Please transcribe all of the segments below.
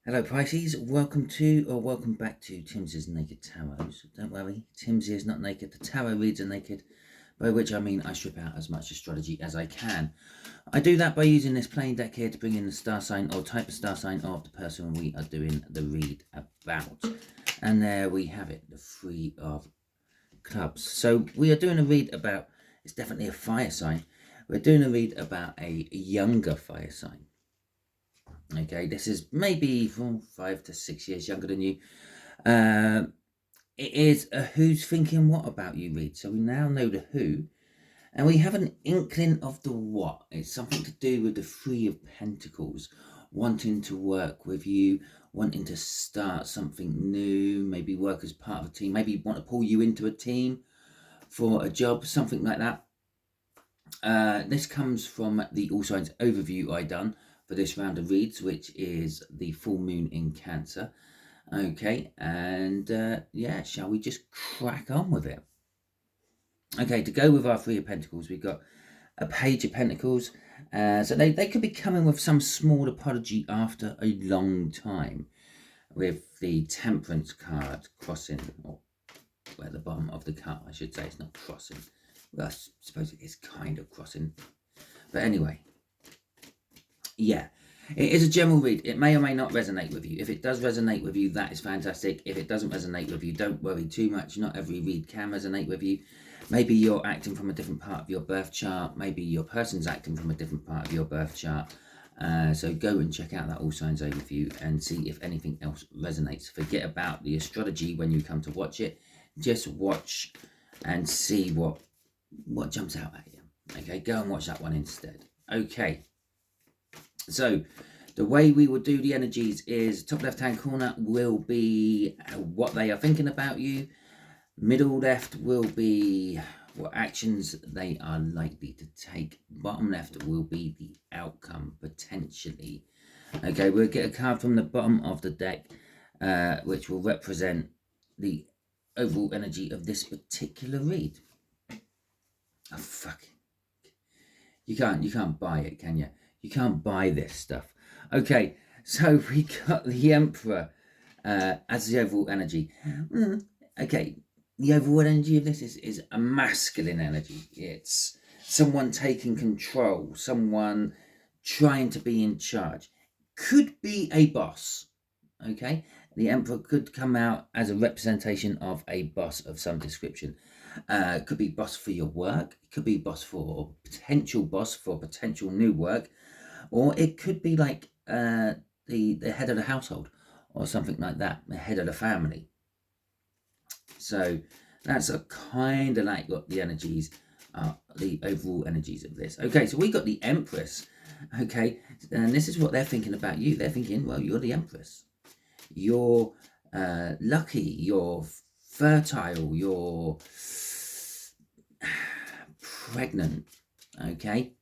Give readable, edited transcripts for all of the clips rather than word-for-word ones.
Hello Pisces, welcome to or welcome back to Timsy's Naked Tarot. So don't worry, Timsy is not naked, the tarot reads are naked, by which I mean I strip out as much astrology as I can. I do that by using this plain deck here to bring in the star sign or type of star sign of the person we are doing the read about. And there we have it, the Three of Clubs. So we are doing a read about, it's definitely a fire sign, we're doing a read about a younger fire sign. Okay, this is maybe 5 to 6 years younger than you. It is a who's thinking what about you read. So we now know the who, and we have an inkling of the what. It's something to do with the Three of Pentacles, wanting to work with you, wanting to start something new, maybe work as part of a team, maybe want to pull you into a team for a job, something like that. This comes from the All Signs overview I done for this round of reads, which is the full moon in Cancer. Okay, and yeah, shall we just crack on with it? Okay, to go with our Three of Pentacles, we've got a Page of Pentacles. So they could be coming with some small apology after a long time, with the Temperance card crossing, or at the bottom of the card, I should say. It's not crossing. Well, I suppose it is kind of crossing. But anyway, yeah, it is a general read. It may or may not resonate with you. If it does resonate with you, that is fantastic. If it doesn't resonate with you, don't worry too much. Not every read can resonate with you. Maybe you're acting from a different part of your birth chart. Maybe your person's acting from a different part of your birth chart. So go and check out that All Signs overview and see if anything else resonates. Forget about the astrology when you come to watch it. Just watch and see what jumps out at you. Okay, go and watch that one instead. Okay. So the way we will do the energies is top left hand corner will be what they are thinking about you. Middle left will be what actions they are likely to take. Bottom left will be the outcome potentially. Okay, we'll get a card from the bottom of the deck which will represent the overall energy of this particular read. Oh fuck. You can't buy it, can you? You can't buy this stuff. Okay, so we got the Emperor as the overall energy. Okay, the overall energy of this is a masculine energy. It's someone taking control, someone trying to be in charge. Could be a boss. Okay, the Emperor could come out as a representation of a boss of some description. Could be boss for your work. It could be boss for potential new work, or it could be like the head of the household or something like that, the head of the family. So that's a kind of like what the energies are, the overall energies of this. Okay, so we got the Empress. Okay, and this is what they're thinking about you. They're thinking, well, you're the Empress. You're lucky. You're fertile. You're pregnant. Okay.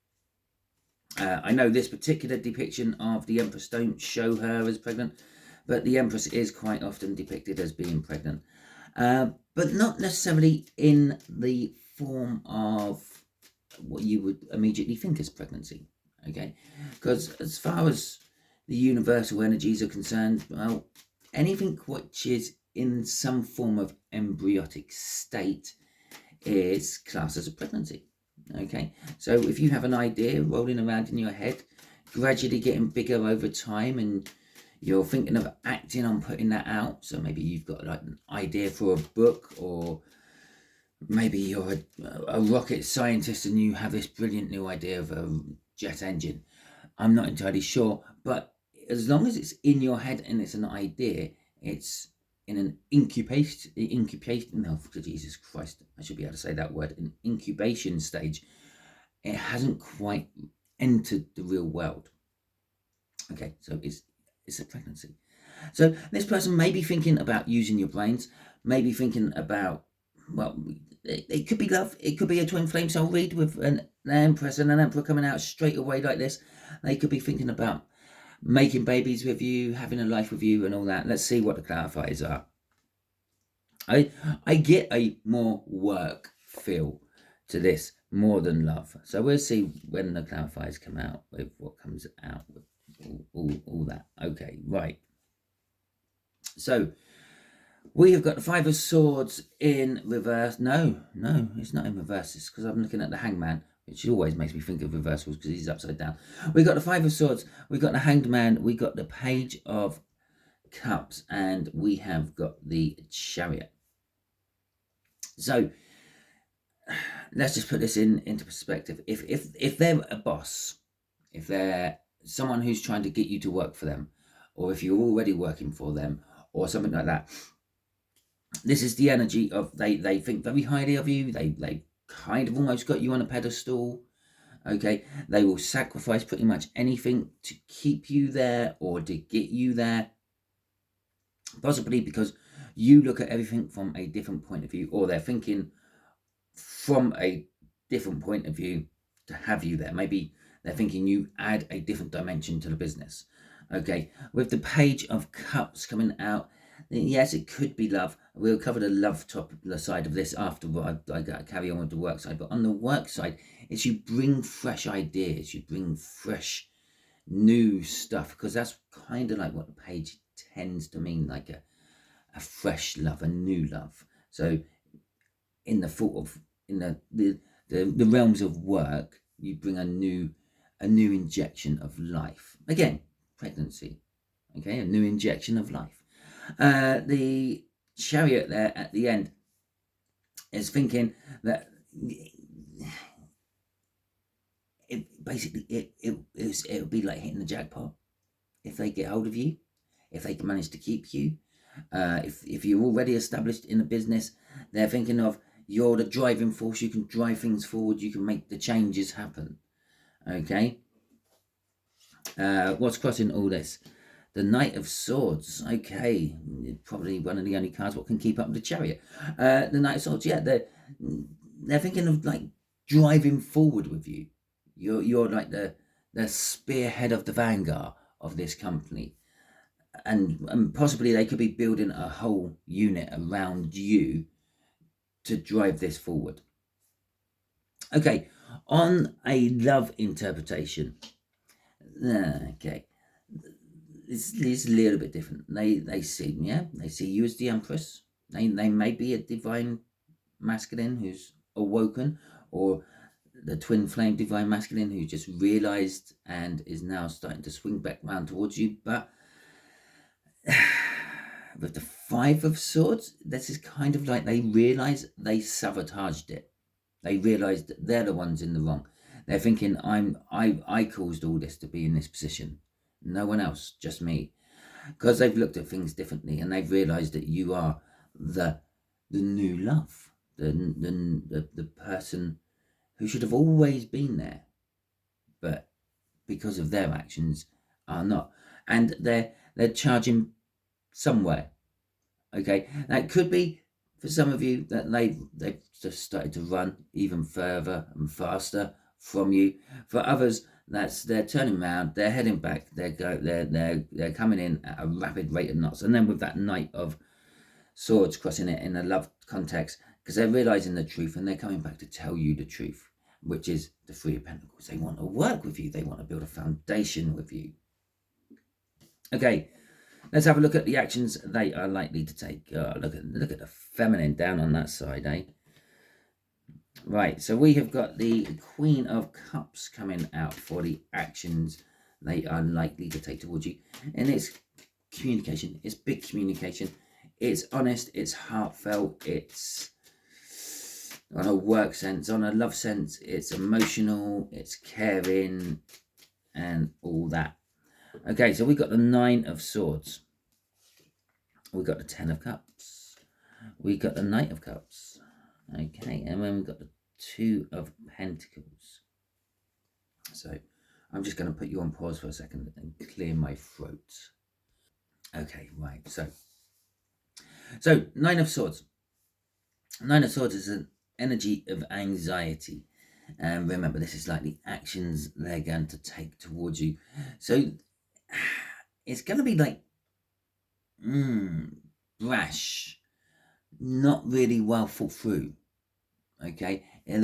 I know this particular depiction of the Empress don't show her as pregnant, but the Empress is quite often depicted as being pregnant, but not necessarily in the form of what you would immediately think as pregnancy. Okay, because as far as the universal energies are concerned, well, anything which is in some form of embryotic state is classed as a pregnancy. Okay, so if you have an idea rolling around in your head, gradually getting bigger over time, and you're thinking of acting on putting that out, so maybe you've got like an idea for a book, or maybe you're a rocket scientist and you have this brilliant new idea of a jet engine. I'm not entirely sure, but as long as it's in your head and it's an idea, it's in an incubation, no, for Jesus Christ, I should be able to say that word, an incubation stage. It hasn't quite entered the real world. Okay, so it's a pregnancy. So this person may be thinking about using your brains, maybe thinking about, well, it could be love, it could be a twin flame soul read with an Empress and an Emperor coming out straight away like this. They could be thinking about making babies with you, having a life with you and all that. Let's see what the clarifiers are. I get a more work feel to this more than love. So we'll see when the clarifiers come out with what comes out with all that. Okay, right. So we have got the Five of Swords in reverse. No, it's not in reverse. It's because I'm looking at the Hangman, which always makes me think of reversals because he's upside down. We got the Five of Swords. We got the Hanged Man. We got the Page of Cups, and we have got the Chariot. So let's just put this into perspective. If they're a boss, if they're someone who's trying to get you to work for them, or if you're already working for them, or something like that, this is the energy of they think very highly of you. They kind of almost got you on a pedestal. Okay, they will sacrifice pretty much anything to keep you there or to get you there, possibly because you look at everything from a different point of view, or they're thinking from a different point of view to have you there. Maybe they're thinking you add a different dimension to the business. Okay, with the Page of Cups coming out, yes, it could be love. We'll cover the love side of this after I carry on with the work side. But on the work side, it's you bring fresh ideas, you bring fresh new stuff, because that's kind of like what the page tends to mean, like a fresh love, a new love. So in the thought of the realms of work, you bring a new injection of life. Again, pregnancy. Okay, a new injection of life. The Chariot there at the end is thinking that it'll be like hitting the jackpot if they get hold of you, if they can manage to keep you. If you're already established in a business, they're thinking of you're the driving force. You can drive things forward. You can make the changes happen. Okay. What's crossing all this? The Knight of Swords. Okay, probably one of the only cards what can keep up the Chariot. The Knight of Swords. Yeah, they're thinking of like driving forward with you. You're like the spearhead of the vanguard of this company, and possibly they could be building a whole unit around you to drive this forward. Okay, on a love interpretation. Okay. It's a little bit different. They see you as the Empress. They may be a divine masculine who's awoken, or the twin flame divine masculine who just realized and is now starting to swing back round towards you. But with the Five of Swords, this is kind of like they realize they sabotaged it. They realized that they're the ones in the wrong. They're thinking I caused all this to be in this position. No one else, just me. Because they've looked at things differently, and they've realized that you are the new love, the person who should have always been there, but because of their actions are not, and they're charging somewhere. Okay, that could be for some of you that they've just started to run even further and faster from you. For others, they're turning around, they're heading back, they're coming in at a rapid rate of knots. And then with that Knight of Swords crossing it in a love context, because they're realizing the truth and they're coming back to tell you the truth, which is the Three of Pentacles. They want to work with you, they want to build a foundation with you. Okay, let's have a look at the actions they are likely to take. Oh, look at the feminine down on that side, eh? Right, so we have got the Queen of Cups coming out for the actions they are likely to take towards you. And it's communication. It's big communication. It's honest. It's heartfelt. It's on a work sense. On a love sense, it's emotional. It's caring and all that. Okay, so we got the Nine of Swords. We got the Ten of Cups. We got the Knight of Cups. Okay, and then we've got the Two of Pentacles. So I'm just going to put you on pause for a second and clear my throat. Okay, right. So Nine of Swords. Nine of Swords is an energy of anxiety. And remember, this is like the actions they're going to take towards you. So it's going to be like brash, not really well thought through. Okay, and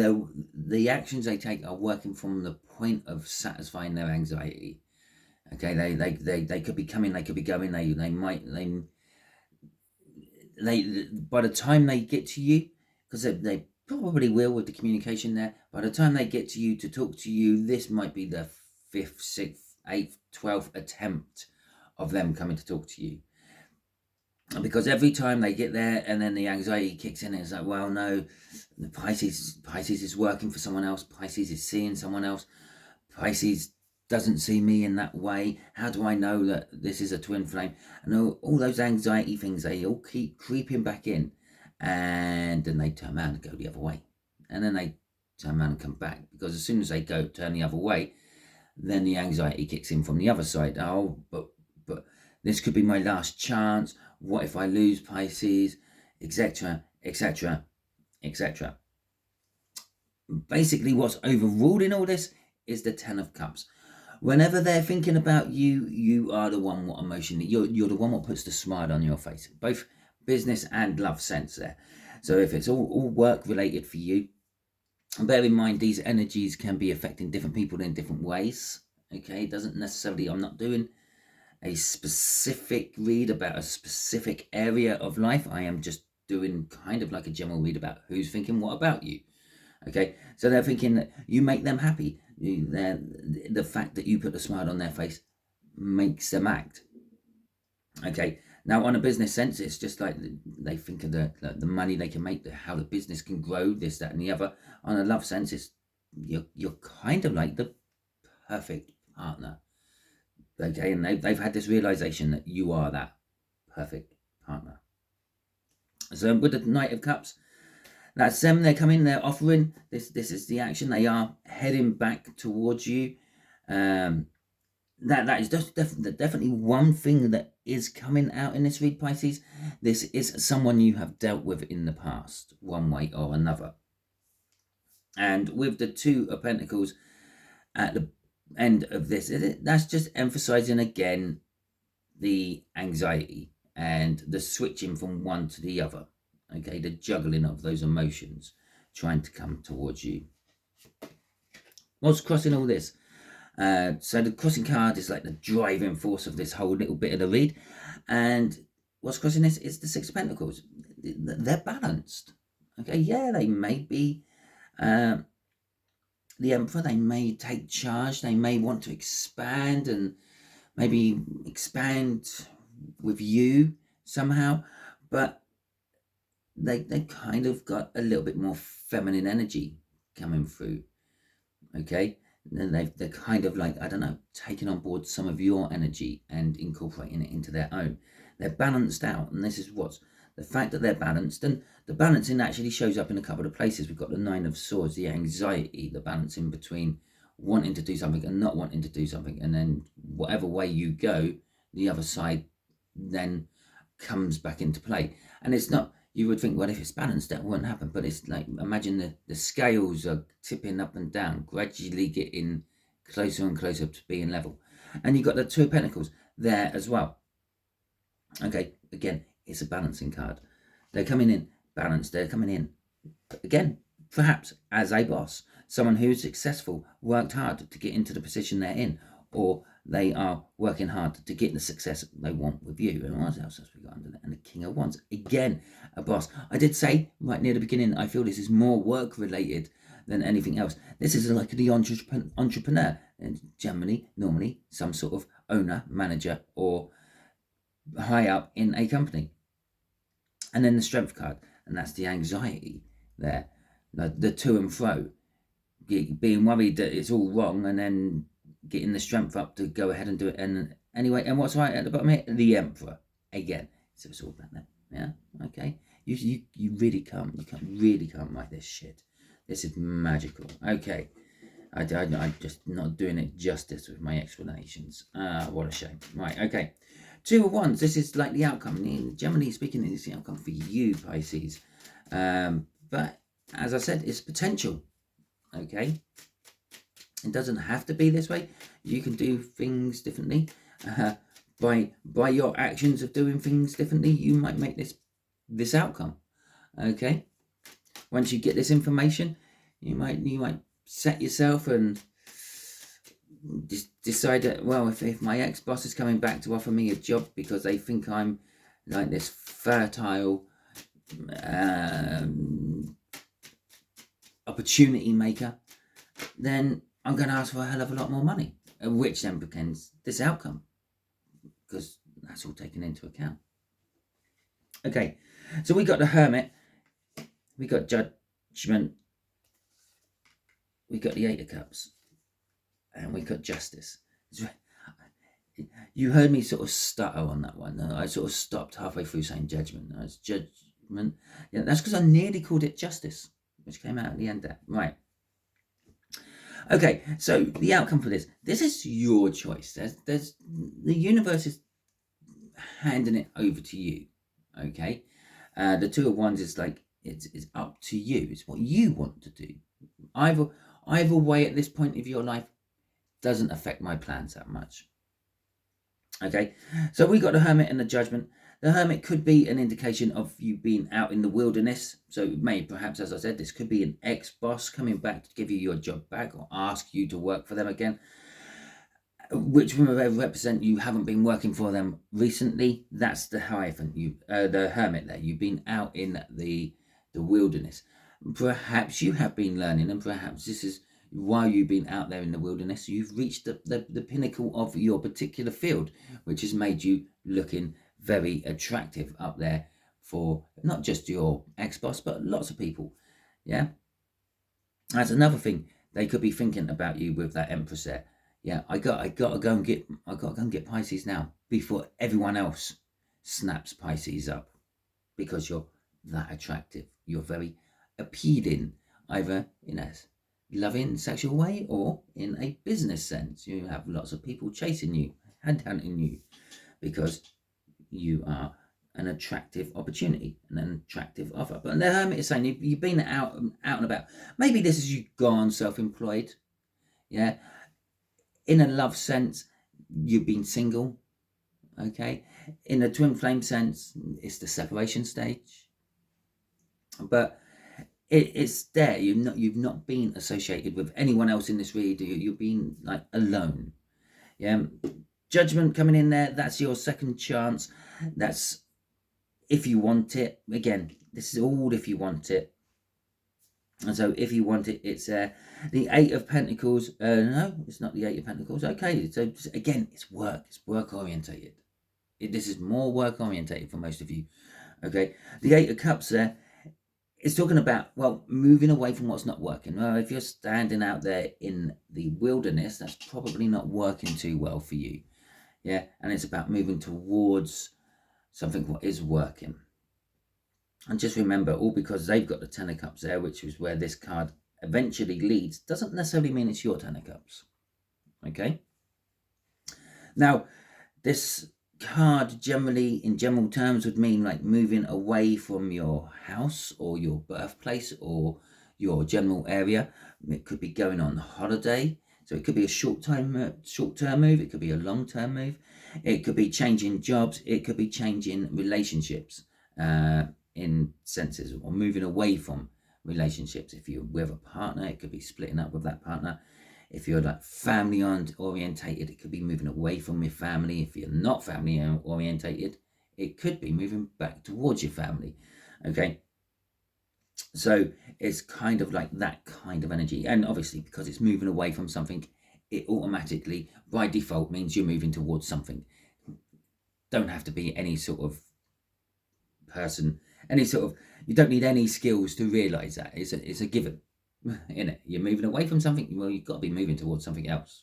the actions they take are working from the point of satisfying their anxiety. Okay, they could be coming, they could be going, they by the time they get to you, because they probably will with the communication there, by the time they get to you to talk to you, this might be the 5th, 6th, 8th, 12th attempt of them coming to talk to you. Because every time they get there and then the anxiety kicks in, it's like, well, no, the Pisces is working for someone else. Pisces is seeing someone else. Pisces doesn't see me in that way. How do I know that this is a twin flame? And all those anxiety things, they all keep creeping back in. And then they turn around and go the other way. And then they turn around and come back. Because as soon as they turn the other way, then the anxiety kicks in from the other side. Oh, but this could be my last chance. What if I lose Pisces? Etc, etc, etc. Basically, what's overruled in all this is the 10 of Cups. Whenever they're thinking about you, you are the one what emotionally, you're the one what puts the smile on your face. Both business and love sense there. So if it's all work related for you, bear in mind these energies can be affecting different people in different ways. Okay, it doesn't necessarily, I'm not doing a specific read about a specific area of life. I am just doing kind of like a general read about who's thinking what about you. Okay, so they're thinking that you make them happy. The fact that you put a smile on their face makes them act. Okay, now on a business sense, it's just like they think of the money they can make, how the business can grow, this, that, and the other. On a love sense, it's you're kind of like the perfect partner. Okay, and they've had this realization that you are that perfect partner. So with the Knight of Cups, that's them. They're coming. They're offering. This is the action. They are heading back towards you. That is just definitely one thing that is coming out in this read, Pisces. This is someone you have dealt with in the past, one way or another. And with the 2 of Pentacles at the end of this, that's just emphasizing again the anxiety and the switching from one to the other. Okay, the juggling of those emotions trying to come towards you. What's crossing all this? So the crossing card is like the driving force of this whole little bit of the read. And what's crossing this is the 6 of Pentacles. They're balanced. Okay, yeah, they may be the Emperor. They may take charge. They may want to expand and maybe expand with you somehow. But they kind of got a little bit more feminine energy coming through. Okay, and then they're kind of like, I don't know, taking on board some of your energy and incorporating it into their own. They're balanced out, and this is what's the fact that they're balanced, and the balancing actually shows up in a couple of places. We've got the 9 of Swords, the anxiety, the balancing between wanting to do something and not wanting to do something, and then whatever way you go, the other side then comes back into play. And it's not, you would think, well, if it's balanced, that won't happen. But it's like, imagine the scales are tipping up and down, gradually getting closer and closer to being level. And you've got the 2 of Pentacles there as well. Okay, again, it's a balancing card. They're coming in balanced. They're coming in, again, perhaps as a boss. Someone who's successful, worked hard to get into the position they're in. Or they are working hard to get the success they want with you. And what else have we got under that? And the King of Wands. Again, a boss. I did say right near the beginning, I feel this is more work related than anything else. This is like the entrepreneur. In Germany, normally some sort of owner, manager, or high up in a company. And then the Strength card. And that's the anxiety there. The to and fro. Being worried that it's all wrong, and then getting the strength up to go ahead and do it. And anyway, and what's right at the bottom here? The Emperor. Again. So it's all about that. Yeah? Okay. You really can't. You can't write this shit. This is magical. Okay. I'm just not doing it justice with my explanations. What a shame. Right, okay. 2 of Wands. This is like the outcome. Generally speaking, it's the outcome for you, Pisces. But as I said, it's potential. Okay. It doesn't have to be this way. You can do things differently. By your actions of doing things differently, you might make this outcome. Okay. Once you get this information, you might set yourself and decide that, well, if my ex-boss is coming back to offer me a job because they think I'm like this fertile opportunity maker, then I'm going to ask for a hell of a lot more money, which then becomes this outcome, because that's all taken into account. Okay, so we got the Hermit, we got Judgment, we got the Eight of Cups, and we got Justice. You heard me sort of stutter on that one. I sort of stopped halfway through saying Judgment. It's Judgment. Yeah, that's because I nearly called it Justice, which came out at the end there. Right. Okay, so the outcome for this is your choice. There's the universe is handing it over to you. Okay, the Two of Wands is like it's up to you. It's what you want to do. Either way, at this point of your life, doesn't affect my plans that much. Okay, so we got the Hermit and the Judgment. The Hermit could be an indication of you being out in the wilderness. So it may, perhaps, as I said, this could be an ex-boss coming back to give you your job back or ask you to work for them again, which may represent you haven't been working for them recently. That's the Hierophant, the Hermit there. You've been out in the wilderness. Perhaps you have been learning, and perhaps this is while you've been out there in the wilderness, you've reached the pinnacle of your particular field, which has made you looking very attractive up there for not just your ex-boss, but lots of people. Yeah, that's another thing. They could be thinking about you with that Empress there. Yeah, I got to go and get Pisces now before everyone else snaps Pisces up, because you're that attractive. You're very appealing, either in a loving sexual way or in a business sense. You have lots of people chasing you, headhunting you, because you are an attractive opportunity and an attractive offer. But the Hermit is saying you've been out and about. Maybe this is you gone self-employed. Yeah, in a love sense, you've been single. Okay, in a twin flame sense, it's the separation stage. But it's there. You've not been associated with anyone else in this read. You've been like alone. Yeah. Judgment coming in there. That's your second chance. That's if you want it. Again, this is all if you want it. And so if you want it, it's the Eight of Pentacles. No, it's not the Eight of Pentacles. Okay. So again, it's work. It's work orientated. This is more work orientated for most of you. Okay. The Eight of Cups there. It's talking about, well, moving away from what's not working. Well, if you're standing out there in the wilderness, that's probably not working too well for you. Yeah, and it's about moving towards something what is working. And just remember, all because they've got the Ten of Cups there, which is where this card eventually leads, doesn't necessarily mean it's your Ten of Cups. Okay? Now, this card generally, in general terms, would mean like moving away from your house or your birthplace or your general area. It could be going on holiday, so it could be a short-term move. It could be a long-term move. It could be changing jobs. It could be changing relationships in senses, or moving away from relationships. If you're with a partner, it could be splitting up with that partner. If you're like family orientated, it could be moving away from your family. If you're not family orientated, it could be moving back towards your family. Okay. So it's kind of like that kind of energy. And obviously, because it's moving away from something, it automatically, by default, means you're moving towards something. Don't have to be any sort of person, you don't need any skills to realize that. It's a given. In it, you're moving away from something, well, you've got to be moving towards something else.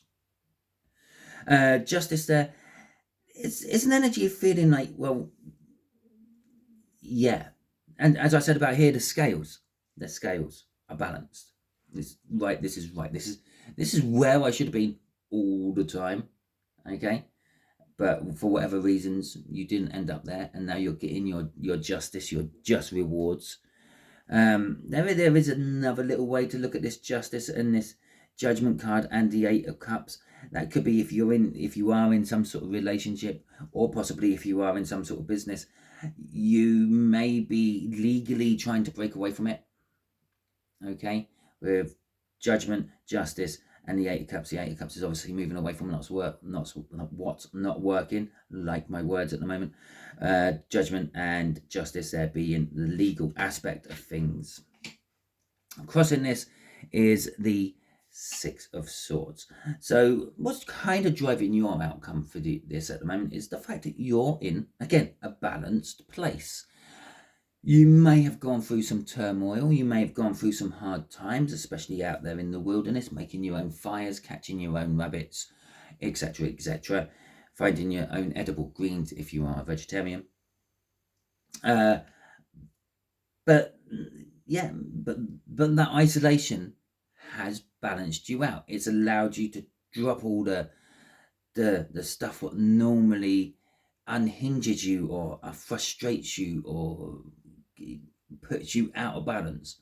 Justice there, it's an energy of feeling like, well, yeah. And as I said about here, the scales are balanced. This is right. This is where I should have been all the time. Okay, but for whatever reasons, you didn't end up there, and now you're getting your justice, your just rewards. There is another little way to look at this Justice and this Judgment card and the Eight of Cups. That could be if you are in some sort of relationship, or possibly if you are in some sort of business, you may be legally trying to break away from it. Okay, with Judgment, Justice, and the Eight of Cups. The Eight of Cups is obviously moving away from what's not working, like my words at the moment. Judgment and justice there being the legal aspect of things. Crossing this is the Six of Swords. So what's kind of driving your outcome for this at the moment is the fact that you're in, again, a balanced place. You may have gone through some turmoil. You may have gone through some hard times, especially out there in the wilderness, making your own fires, catching your own rabbits, etc., etc., finding your own edible greens if you are a vegetarian. But that isolation has balanced you out. It's allowed you to drop all the stuff what normally unhinges you or frustrates you or puts you out of balance.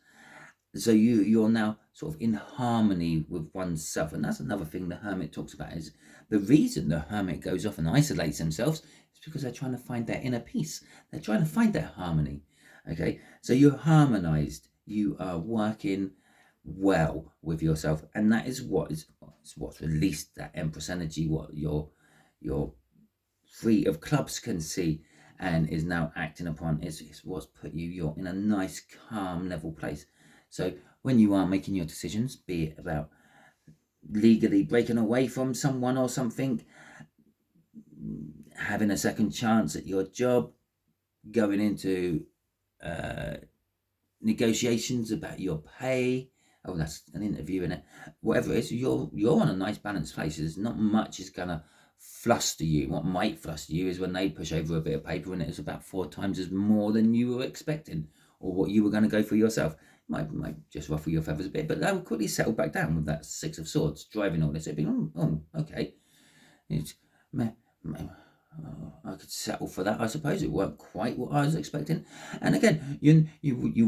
So you're now sort of in harmony with oneself. And that's another thing the Hermit talks about, is the reason the Hermit goes off and isolates themselves is because they're trying to find their inner peace. They're trying to find their harmony. Okay, so you're harmonized. You are working well with yourself, and that is what's released that Empress energy, what your Three of Clubs can see and is now acting upon is what's put you're in a nice calm level place. So when you are making your decisions, be it about legally breaking away from someone or something, having a second chance at your job, going into negotiations about your pay, oh, that's an interview in it, whatever it is, you're on a nice balanced place. There's not much is gonna fluster you. What might fluster you is when they push over a bit of paper and it's about 4 times as more than you were expecting or what you were going to go for yourself. Might just ruffle your feathers a bit, but that will quickly settle back down with that Six of Swords driving all this. It'd be, okay, I could settle for that. I suppose it weren't quite what I was expecting. And again, you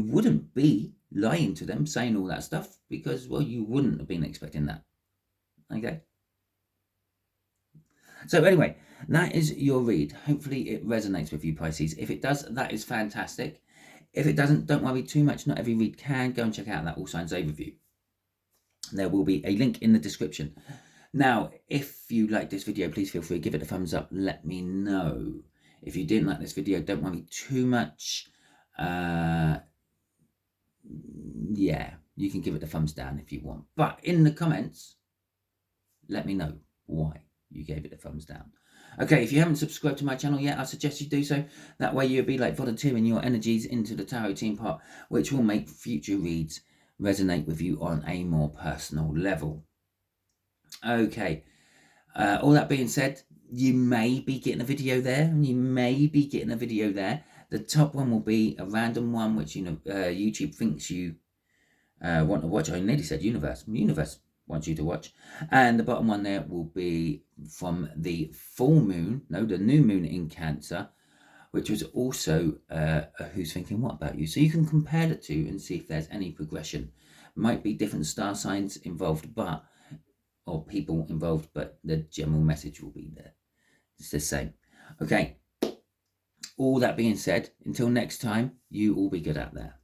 wouldn't be lying to them saying all that stuff because, well, you wouldn't have been expecting that. Okay. So anyway, that is your read. Hopefully it resonates with you, Pisces. If it does, that is fantastic. If it doesn't, don't worry too much. Not every read can. Go and check out that All Signs Overview. There will be a link in the description. Now, if you like this video, please feel free, give it a thumbs up. Let me know. If you didn't like this video, don't worry too much. Yeah, you can give it a thumbs down if you want. But in the comments, let me know why you gave it a thumbs down. Okay, if you haven't subscribed to my channel yet, I suggest you do so. That way you'll be like volunteering your energies into the tarot team pot, which will make future reads resonate with you on a more personal level. Okay, all that being said, you may be getting a video there, and you may be getting a video there. The top one will be a random one, which YouTube thinks you want to watch. I nearly said universe wants you to watch. And the bottom one there will be from the full moon, the new moon in Cancer, which was also Who's Thinking What About You. So you can compare the two and see if there's any progression. Might be different star signs involved, or people involved, but the general message will be there. It's the same. Okay. All that being said, until next time, you all be good out there.